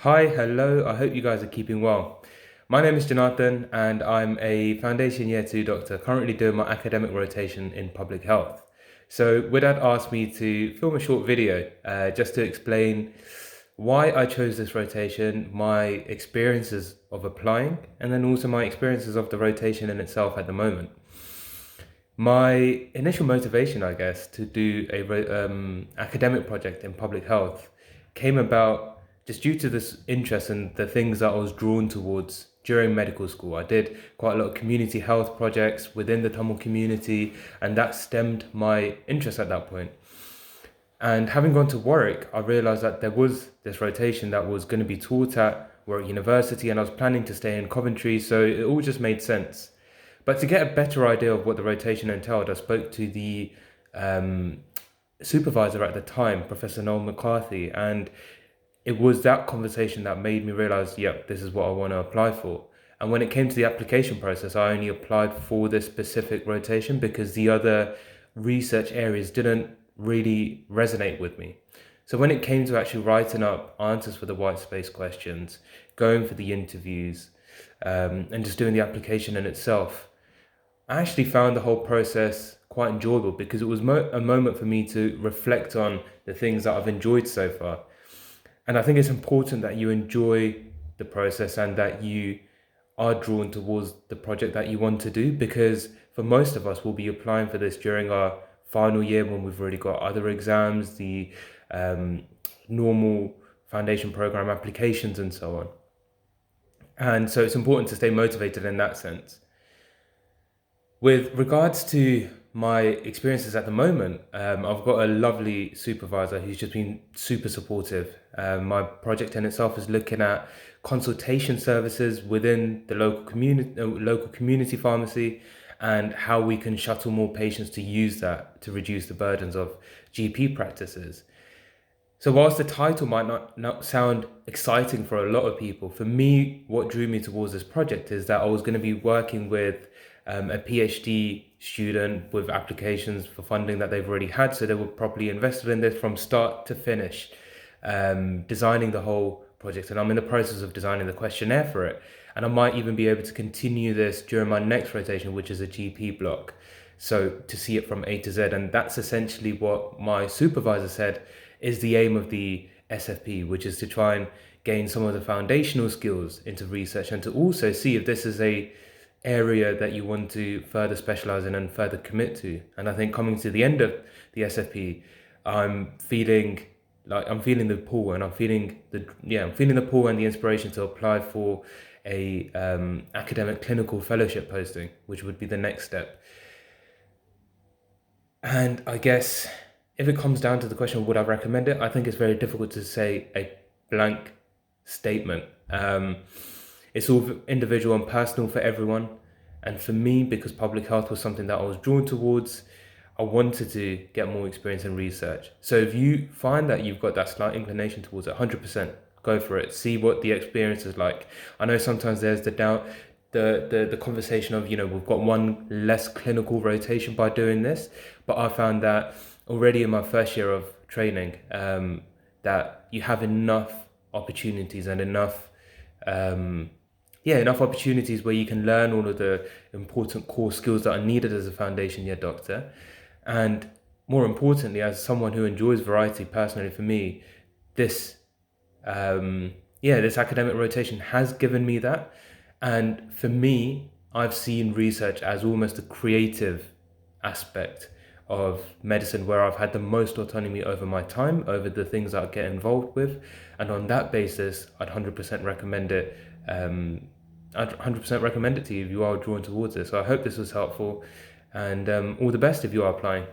Hi, hello. I hope you guys are keeping well. My name is Jonathan, and I'm a Foundation Year 2 doctor currently doing my academic rotation in public health. So, Widad asked me to film a short video just to explain why I chose this rotation, my experiences of applying, and then also my experiences of the rotation in itself at the moment. My initial motivation, I guess, to do a academic project in public health came about just due to this interest in the things that I was drawn towards during medical school. I did quite a lot of community health projects within the Tamil community, and that stemmed my interest at that point. And having gone to Warwick, I realized that there was this rotation that was going to be taught at Warwick University, and I was planning to stay in Coventry, so it all just made sense. But to get a better idea of what the rotation entailed, I spoke to the um, supervisor at the time, Professor Noel McCarthy, and it was that conversation that made me realize, yep, this is what I want to apply for. And when it came to the application process, I only applied for this specific rotation because the other research areas didn't really resonate with me. So when it came to actually writing up answers for the white space questions, going for the interviews, and just doing the application in itself, I actually found the whole process quite enjoyable because it was a moment for me to reflect on the things that I've enjoyed so far. And I think it's important that you enjoy the process and that you are drawn towards the project that you want to do, because for most of us, we'll be applying for this during our final year when we've already got other exams, the um, normal foundation program applications, and so on. And so it's important to stay motivated in that sense. With regards to my experiences at the moment, I've got a lovely supervisor who's just been super supportive. My project in itself is looking at consultation services within the local community pharmacy, and how we can shuttle more patients to use that to reduce the burdens of GP practices. So whilst the title might not sound exciting for a lot of people, for me, what drew me towards this project is that I was going to be working with a PhD student with applications for funding that they've already had. So they were properly invested in this from start to finish, designing the whole project. And I'm in the process of designing the questionnaire for it. And I might even be able to continue this during my next rotation, which is a GP block. So to see it from A to Z. And that's essentially what my supervisor said is the aim of the SFP, which is to try and gain some of the foundational skills into research and to also see if this is a area that you want to further specialize in and further commit to. And I think coming to the end of the SFP, I'm feeling I'm feeling the pull, and I'm feeling the pull and the inspiration to apply for a academic clinical fellowship posting, which would be the next step. And I guess if it comes down to the question, would I recommend it? I think it's very difficult to say a blank statement. It's all individual and personal for everyone. And for me, because public health was something that I was drawn towards, I wanted to get more experience in research. So if you find that you've got that slight inclination towards it, 100% go for it. See what the experience is like. I know sometimes there's the doubt, the conversation of, we've got one less clinical rotation by doing this. But I found that already in my first year of training, that you have enough opportunities and enough opportunities where you can learn all of the important core skills that are needed as a foundation year doctor. And more importantly, as someone who enjoys variety personally, for me, this this academic rotation has given me that. And for me, I've seen research as almost a creative aspect of medicine where I've had the most autonomy over my time, over the things that I get involved with. And on that basis, I'd 100% recommend it. I'd 100% recommend it to you if you are drawn towards it. So I hope this was helpful, and all the best if you are applying.